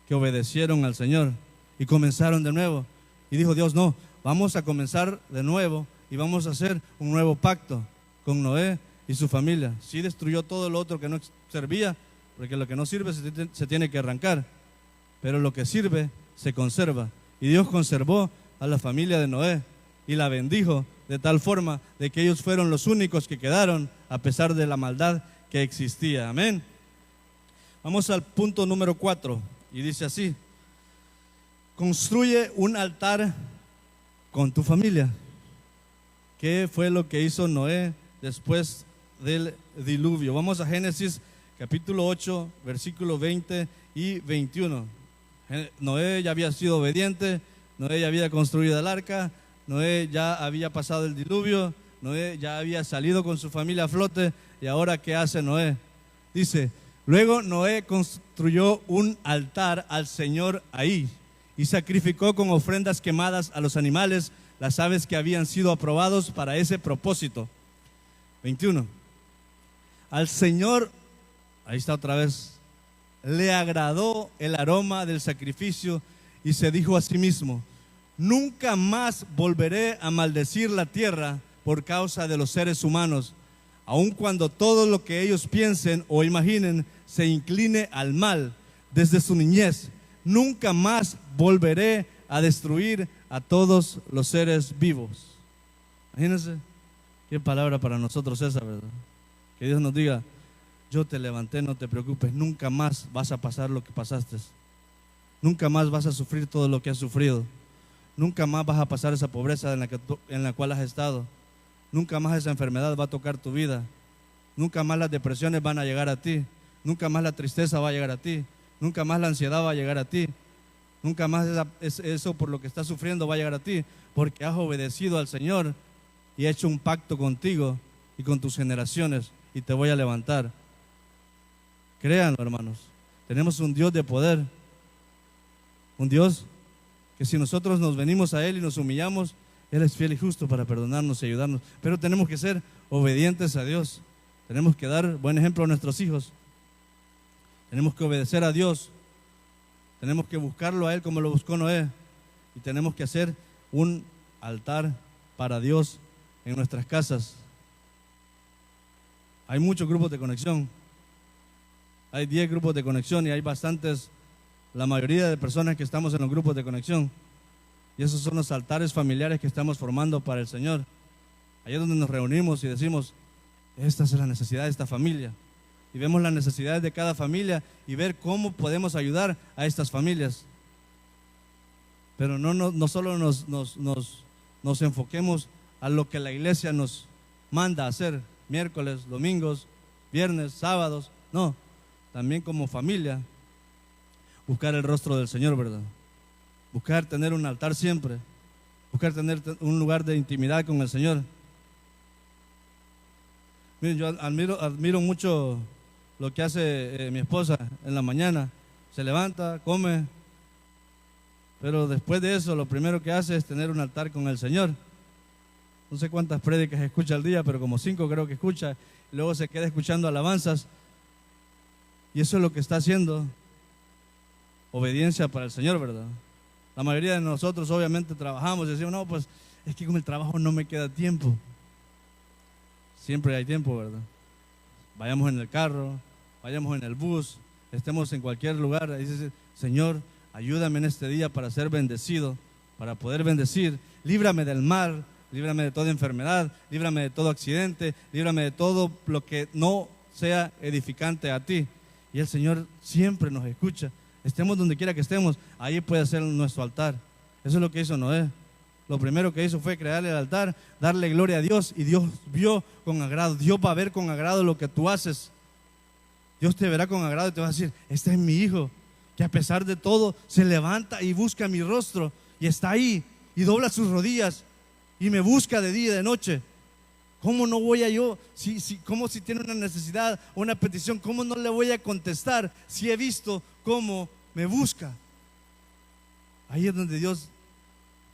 que obedecieron al Señor y comenzaron de nuevo. Y dijo Dios, no, vamos a comenzar de nuevo y vamos a hacer un nuevo pacto con Noé y su familia. Sí destruyó todo lo otro que no servía, porque lo que no sirve se tiene que arrancar, pero lo que sirve se conserva. Y Dios conservó a la familia de Noé y la bendijo de tal forma de que ellos fueron los únicos que quedaron a pesar de la maldad que existía. Amén. Vamos al punto número 4 y dice así: construye un altar con tu familia. ¿Qué fue lo que hizo Noé después del diluvio? Vamos a Génesis capítulo 8, versículo 20 y 21. Noé ya había sido obediente, Noé ya había construido el arca, Noé ya había pasado el diluvio, Noé ya había salido con su familia a flote. ¿Y ahora qué hace Noé? Dice, luego Noé construyó un altar al Señor ahí y sacrificó con ofrendas quemadas a los animales, las aves que habían sido aprobados para ese propósito. 21. Al Señor, ahí está otra vez, le agradó el aroma del sacrificio y se dijo a sí mismo, nunca más volveré a maldecir la tierra por causa de los seres humanos, aun cuando todo lo que ellos piensen o imaginen se incline al mal desde su niñez. Nunca más volveré a destruir a todos los seres vivos. Imagínense qué palabra para nosotros esa, ¿verdad? Que Dios nos diga: yo te levanté, no te preocupes, nunca más vas a pasar lo que pasaste. Nunca más vas a sufrir todo lo que has sufrido. Nunca más vas a pasar esa pobreza en la cual has estado. Nunca más esa enfermedad va a tocar tu vida. Nunca más las depresiones van a llegar a ti. Nunca más la tristeza va a llegar a ti. Nunca más la ansiedad va a llegar a ti. Nunca más eso por lo que estás sufriendo va a llegar a ti, porque has obedecido al Señor y he hecho un pacto contigo y con tus generaciones, y te voy a levantar. Créanlo, hermanos, tenemos un Dios de poder, un Dios que si nosotros nos venimos a Él y nos humillamos, Él es fiel y justo para perdonarnos y ayudarnos. Pero tenemos que ser obedientes a Dios. Tenemos que dar buen ejemplo a nuestros hijos. Tenemos que obedecer a Dios. Tenemos que buscarlo a Él como lo buscó Noé. Y tenemos que hacer un altar para Dios en nuestras casas. Hay muchos grupos de conexión. Hay 10 grupos de conexión y hay bastantes, la mayoría de personas que estamos en los grupos de conexión. Y esos son los altares familiares que estamos formando para el Señor. Ahí es donde nos reunimos y decimos: esta es la necesidad de esta familia. Y vemos las necesidades de cada familia y ver cómo podemos ayudar a estas familias. Pero no solo nos enfoquemos a lo que la iglesia nos manda a hacer, miércoles, domingos, viernes, sábados. No, también como familia, buscar el rostro del Señor, ¿verdad? Buscar tener un altar siempre, buscar tener un lugar de intimidad con el Señor. Miren, yo admiro mucho lo que hace mi esposa en la mañana. Se levanta, come, pero después de eso lo primero que hace es tener un altar con el Señor. No sé cuántas prédicas escucha al día, pero como 5 creo que escucha. Y luego se queda escuchando alabanzas. Y eso es lo que está haciendo, obediencia para el Señor, ¿verdad? La mayoría de nosotros obviamente trabajamos y decimos: no, pues es que con el trabajo no me queda tiempo. Siempre hay tiempo, ¿verdad? Vayamos en el carro, vayamos en el bus, estemos en cualquier lugar. Ahí dice: Señor, ayúdame en este día para ser bendecido, para poder bendecir. Líbrame del mal, líbrame de toda enfermedad, líbrame de todo accidente, líbrame de todo lo que no sea edificante a ti. Y el Señor siempre nos escucha. Estemos donde quiera que estemos, ahí puede ser nuestro altar. Eso es lo que hizo Noé. Lo primero que hizo fue crearle el altar, darle gloria a Dios, y Dios vio con agrado. Dios va a ver con agrado lo que tú haces. Dios te verá con agrado y te va a decir: este es mi hijo, que a pesar de todo se levanta y busca mi rostro, y está ahí, y dobla sus rodillas, y me busca de día y de noche. ¿Cómo no voy a yo, cómo si tiene una necesidad, una petición, cómo no le voy a contestar si he visto cómo me busca? Ahí es donde Dios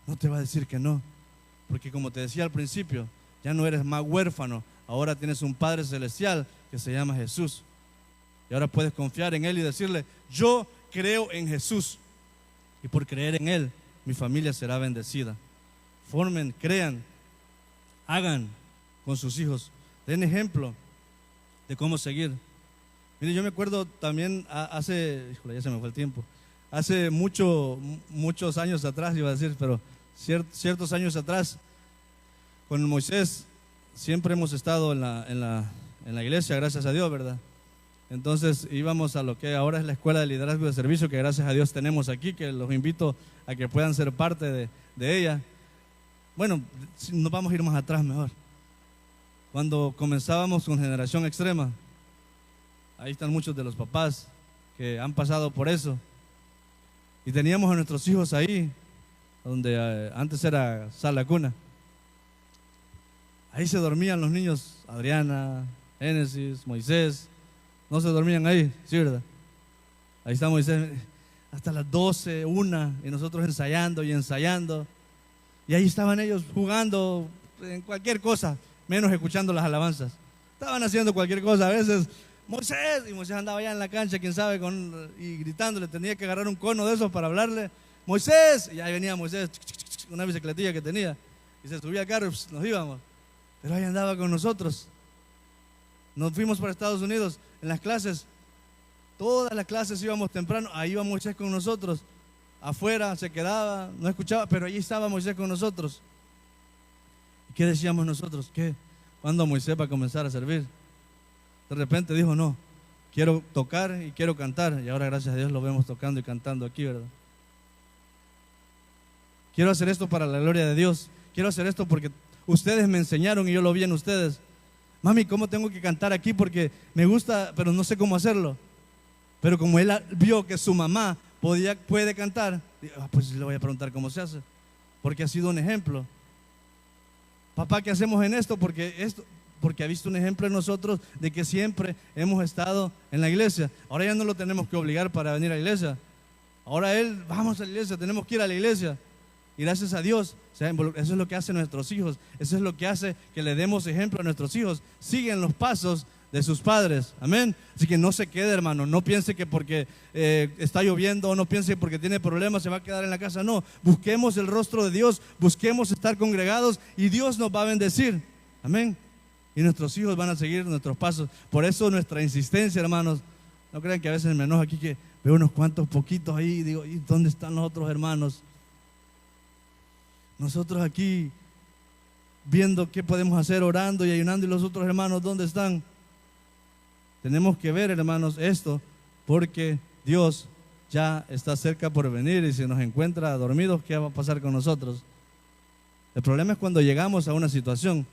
no te va a decir que no, porque como te decía al principio, ya no eres más huérfano, ahora tienes un Padre Celestial que se llama Jesús, y ahora puedes confiar en Él y decirle: yo creo en Jesús, y por creer en Él mi familia será bendecida. Formen, crean, hagan con sus hijos, den ejemplo de cómo seguir. Mire, yo me acuerdo también ya se me fue el tiempo, hace muchos años atrás, iba a decir, pero ciertos años atrás, con Moisés siempre hemos estado en la iglesia, gracias a Dios, ¿verdad? Entonces íbamos a lo que ahora es la Escuela de Liderazgo de Servicio, que gracias a Dios tenemos aquí, que los invito a que puedan ser parte de ella. Bueno, nos vamos a ir más atrás mejor. Cuando comenzábamos con Generación Extrema, ahí están muchos de los papás que han pasado por eso, y teníamos a nuestros hijos ahí, donde antes era sala cuna. Ahí se dormían los niños, Adriana, Génesis, Moisés, no se dormían ahí, ¿sí, verdad? Ahí está Moisés hasta las 12, 1, y nosotros ensayando y ensayando, y ahí estaban ellos jugando en cualquier cosa, menos escuchando las alabanzas. Estaban haciendo cualquier cosa, a veces Moisés, y Moisés andaba allá en la cancha, quién sabe, y gritándole, tenía que agarrar un cono de esos para hablarle: Moisés, y ahí venía Moisés, una bicicletilla que tenía, y se subía al carro y nos íbamos. Pero ahí andaba con nosotros. Nos fuimos para Estados Unidos en las clases. Todas las clases íbamos temprano, ahí iba Moisés con nosotros. Afuera se quedaba, no escuchaba, pero allí estaba Moisés con nosotros. ¿Y qué decíamos nosotros? ¿Qué? ¿Cuándo Moisés va a comenzar a servir? De repente dijo, no, quiero tocar y quiero cantar. Y ahora gracias a Dios lo vemos tocando y cantando aquí, ¿verdad? Quiero hacer esto para la gloria de Dios. Quiero hacer esto porque ustedes me enseñaron y yo lo vi en ustedes. Mami, ¿cómo tengo que cantar aquí? Porque me gusta, pero no sé cómo hacerlo. Pero como él vio que su mamá puede cantar, pues le voy a preguntar cómo se hace. Porque ha sido un ejemplo. Papá, ¿qué hacemos en esto? Porque ha visto un ejemplo en nosotros de que siempre hemos estado en la iglesia. Ahora ya no lo tenemos que obligar para venir a la iglesia. Ahora él, vamos a la iglesia, tenemos que ir a la iglesia. Y gracias a Dios, eso es lo que hacen nuestros hijos. Eso es lo que hace que le demos ejemplo a nuestros hijos. Siguen los pasos de sus padres, amén. Así que no se quede, hermano, no piense que porque está lloviendo, o no piense que porque tiene problemas se va a quedar en la casa. No, busquemos el rostro de Dios, busquemos estar congregados y Dios nos va a bendecir, amén. Y nuestros hijos van a seguir nuestros pasos. Por eso nuestra insistencia, hermanos. No crean que a veces me enojo aquí que veo unos cuantos poquitos ahí y digo, ¿y dónde están los otros hermanos? Nosotros aquí viendo qué podemos hacer, orando y ayunando, y los otros hermanos, ¿dónde están? Tenemos que ver, hermanos, esto, porque Dios ya está cerca por venir, y si nos encuentra dormidos, ¿qué va a pasar con nosotros? El problema es cuando llegamos a una situación,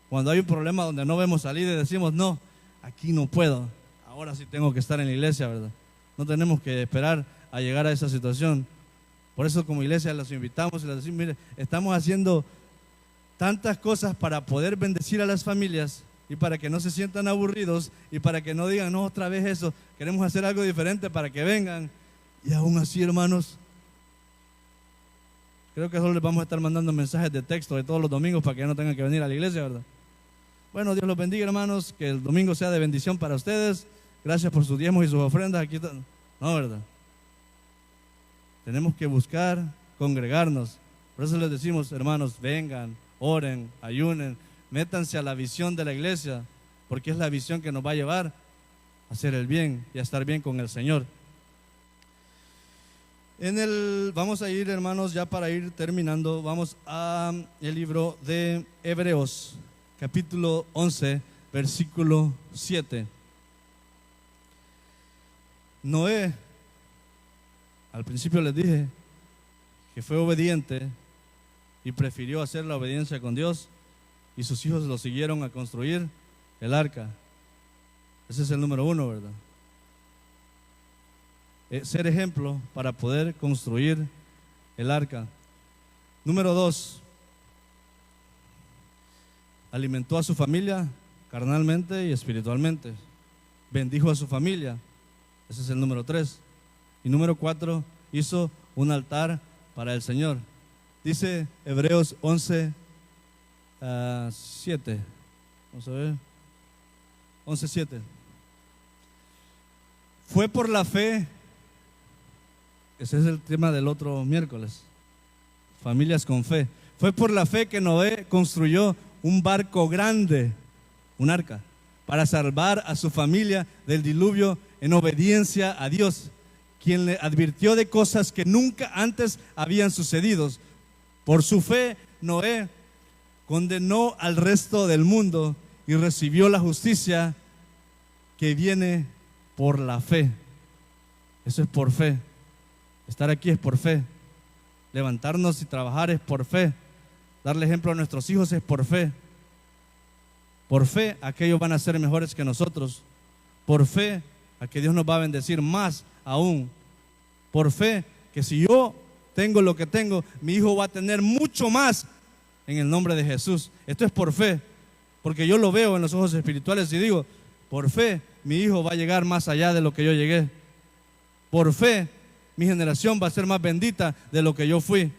cuando hay un problema donde no vemos salida y decimos, no, aquí no puedo, ahora sí tengo que estar en la iglesia, ¿verdad? No tenemos que esperar a llegar a esa situación. Por eso como iglesia los invitamos y les decimos, mire, estamos haciendo tantas cosas para poder bendecir a las familias y para que no se sientan aburridos y para que no digan, no, otra vez eso, queremos hacer algo diferente para que vengan. Y aún así, hermanos, creo que solo les vamos a estar mandando mensajes de texto de todos los domingos para que ya no tengan que venir a la iglesia, ¿verdad? Bueno, Dios los bendiga, hermanos, que el domingo sea de bendición para ustedes. Gracias por sus diezmos y sus ofrendas. Aquí no, ¿verdad? Tenemos que buscar congregarnos. Por eso les decimos, hermanos, vengan, oren, ayunen, métanse a la visión de la iglesia, porque es la visión que nos va a llevar a hacer el bien y a estar bien con el Señor. Vamos a ir, hermanos, ya para ir terminando, vamos a el libro de Hebreos, capítulo 11, versículo 7. Noé, al principio les dije que fue obediente y prefirió hacer la obediencia con Dios, y sus hijos lo siguieron a construir el arca. Ese es el número 1, ¿verdad? Ser ejemplo para poder construir el arca. Número 2, alimentó a su familia carnalmente y espiritualmente. Bendijo a su familia. Ese es el número 3. Y número 4, hizo un altar para el Señor. Dice Hebreos 11, 7. Vamos a ver. 11, 7. Fue por la fe. Ese es el tema del otro miércoles. Familias con fe. Fue por la fe que Noé construyó un barco grande, un arca, para salvar a su familia del diluvio en obediencia a Dios, quien le advirtió de cosas que nunca antes habían sucedido. Por su fe, Noé condenó al resto del mundo y recibió la justicia que viene por la fe. Eso es por fe. Estar aquí es por fe. Levantarnos y trabajar es por fe. Darle ejemplo a nuestros hijos es por fe. Por fe, aquellos van a ser mejores que nosotros. Por fe, a que Dios nos va a bendecir más aún. Por fe, que si yo tengo lo que tengo, mi hijo va a tener mucho más en el nombre de Jesús. Esto es por fe, porque yo lo veo en los ojos espirituales y digo, por fe, mi hijo va a llegar más allá de lo que yo llegué. Por fe, mi generación va a ser más bendita de lo que yo fui.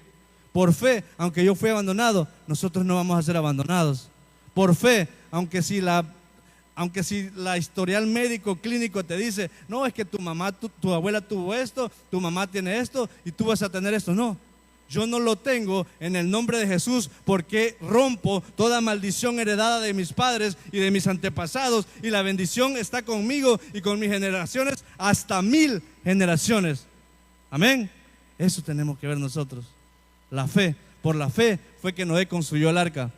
Por fe, aunque yo fui abandonado, nosotros no vamos a ser abandonados. Por fe, aunque si la historial médico clínico te dice, no, es que tu mamá, tu abuela tuvo esto, tu mamá tiene esto y tú vas a tener esto. No, yo no lo tengo en el nombre de Jesús, porque rompo toda maldición heredada de mis padres y de mis antepasados, y la bendición está conmigo y con mis generaciones hasta 1000 generaciones. Amén. Eso tenemos que ver nosotros. La fe. Por la fe fue que Noé construyó el arca.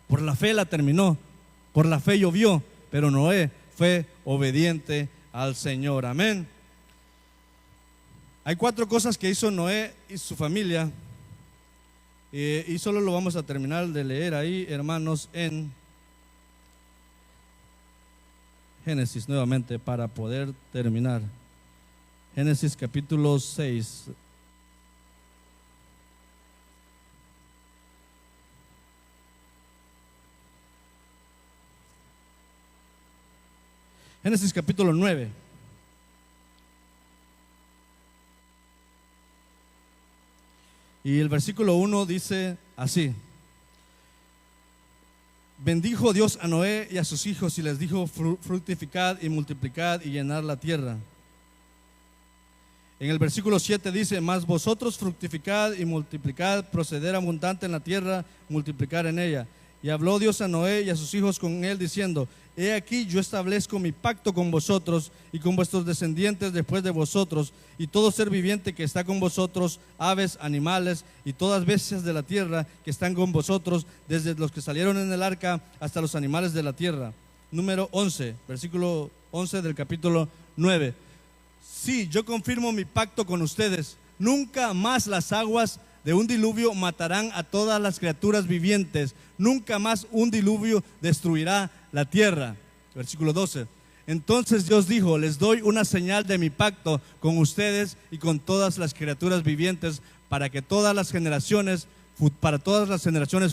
Por la fe la terminó. Por la fe llovió, pero Noé fue obediente al Señor. Amén. Hay 4 cosas que hizo Noé y su familia, y solo lo vamos a terminar de leer ahí, hermanos, en Génesis nuevamente para poder terminar. Génesis capítulo 6. Génesis capítulo 9. Y el versículo 1 dice así: bendijo Dios a Noé y a sus hijos y les dijo: fructificad y multiplicad y llenad la tierra. En el versículo 7 dice: mas vosotros fructificad y multiplicad, proceder abundante en la tierra, multiplicar en ella. Y habló Dios a Noé y a sus hijos con él, diciendo: he aquí, yo establezco mi pacto con vosotros y con vuestros descendientes después de vosotros, y todo ser viviente que está con vosotros, aves, animales y todas bestias de la tierra que están con vosotros, desde los que salieron en el arca hasta los animales de la tierra. Número 11, versículo 11 del capítulo 9. Sí, yo confirmo mi pacto con ustedes. Nunca más las aguas de un diluvio matarán a todas las criaturas vivientes. Nunca más un diluvio destruirá la tierra. Versículo 12. Entonces Dios dijo: les doy una señal de mi pacto con ustedes y con todas las criaturas vivientes, para todas las generaciones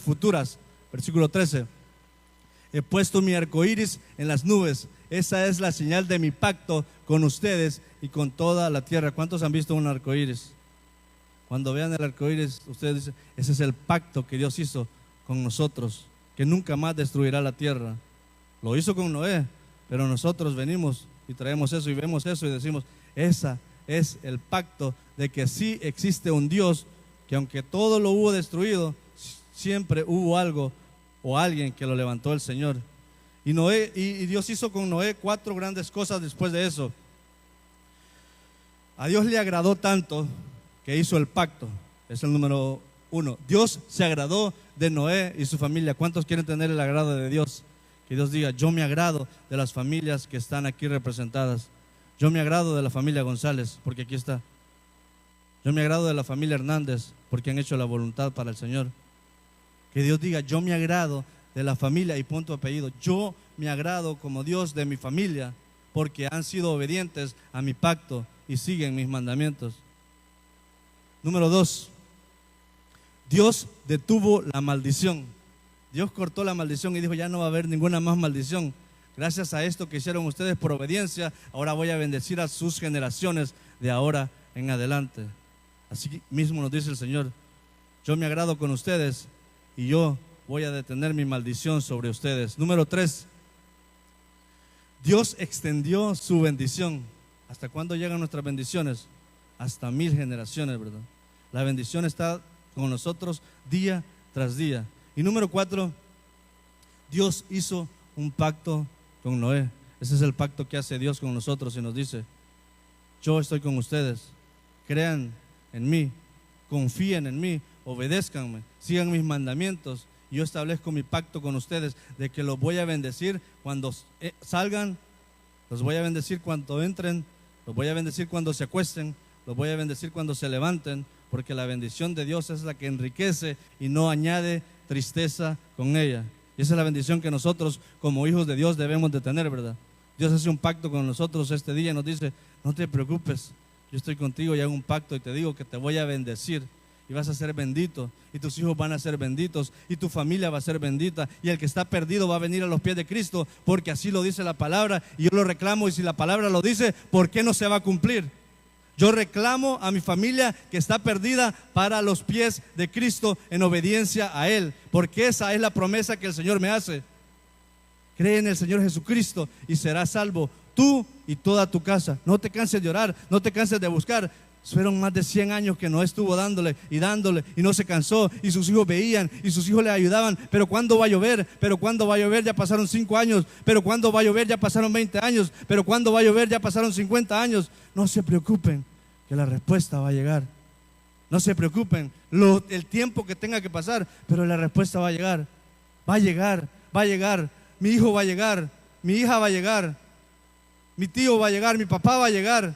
futuras. Versículo 13. He puesto mi arco iris en las nubes. Esa es la señal de mi pacto con ustedes y con toda la tierra. ¿Cuántos han visto un arco iris? Cuando vean el arco iris, ustedes dicen: ese es el pacto que Dios hizo con nosotros, que nunca más destruirá la tierra. Lo hizo con Noé, pero nosotros venimos y traemos eso y vemos eso y decimos: esa es el pacto de que sí existe un Dios, que aunque todo lo hubo destruido, siempre hubo algo o alguien que lo levantó el Señor. Y Dios hizo con Noé 4 grandes cosas después de eso. A Dios le agradó tanto que hizo el pacto. Es el número 1. Dios se agradó de Noé y su familia. ¿Cuántos quieren tener el agrado de Dios? Que Dios diga: yo me agrado de las familias que están aquí representadas. Yo me agrado de la familia González, porque aquí está. Yo me agrado de la familia Hernández, porque han hecho la voluntad para el Señor. Que Dios diga: yo me agrado de la familia, y pon tu apellido. Yo me agrado como Dios de mi familia, porque han sido obedientes a mi pacto y siguen mis mandamientos. Número 2. Dios detuvo la maldición. Dios cortó la maldición y dijo: ya no va a haber ninguna más maldición. Gracias a esto que hicieron ustedes por obediencia, ahora voy a bendecir a sus generaciones de ahora en adelante. Así mismo nos dice el Señor: yo me agrado con ustedes y yo voy a detener mi maldición sobre ustedes. Número 3. Dios extendió su bendición. ¿Hasta cuándo llegan nuestras bendiciones? Hasta 1000 generaciones, ¿verdad? La bendición está con nosotros día tras día. Y número 4, Dios hizo un pacto con Noé. Ese es el pacto que hace Dios con nosotros y nos dice: yo estoy con ustedes, crean en mí, confíen en mí, obedézcanme, sigan mis mandamientos. Yo establezco mi pacto con ustedes de que los voy a bendecir cuando salgan, los voy a bendecir cuando entren, los voy a bendecir cuando se acuesten, los voy a bendecir cuando se levanten, porque la bendición de Dios es la que enriquece y no añade tristeza con ella. Y esa es la bendición que nosotros como hijos de Dios debemos de tener, ¿verdad? Dios hace un pacto con nosotros este día y nos dice: no te preocupes, yo estoy contigo y hago un pacto y te digo que te voy a bendecir y vas a ser bendito y tus hijos van a ser benditos y tu familia va a ser bendita, y el que está perdido va a venir a los pies de Cristo, porque así lo dice la palabra y yo lo reclamo. Y si la palabra lo dice, ¿por qué no se va a cumplir? Yo reclamo a mi familia que está perdida para los pies de Cristo en obediencia a Él, porque esa es la promesa que el Señor me hace. Cree en el Señor Jesucristo y serás salvo tú y toda tu casa. No te canses de orar, no te canses de buscar. Fueron más de 100 años que Noé estuvo dándole y no se cansó, y sus hijos veían y sus hijos le ayudaban. Pero ¿cuándo va a llover? Pero ¿cuándo va a llover? Ya pasaron 5 años. Pero ¿cuándo va a llover? Ya pasaron 20 años. Pero ¿cuándo va a llover? Ya pasaron 50 años. No se preocupen, que la respuesta va a llegar. No se preocupen el tiempo que tenga que pasar, pero la respuesta va a llegar. Va a llegar, va a llegar. Mi hijo va a llegar, mi hija va a llegar, mi tío va a llegar, mi papá va a llegar.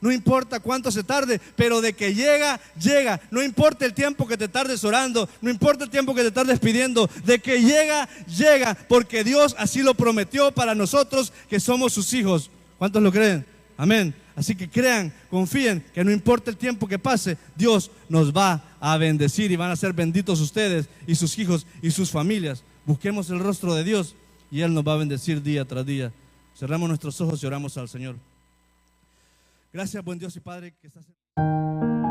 No importa cuánto se tarde, pero de que llega, llega. No importa el tiempo que te tardes orando, no importa el tiempo que te tardes pidiendo, de que llega, llega, porque Dios así lo prometió para nosotros que somos sus hijos. ¿Cuántos lo creen? Amén. Así que crean, confíen que no importa el tiempo que pase, Dios nos va a bendecir y van a ser benditos ustedes y sus hijos y sus familias. Busquemos el rostro de Dios y Él nos va a bendecir día tras día. Cerramos nuestros ojos y oramos al Señor. Gracias, buen Dios y Padre, que estás en...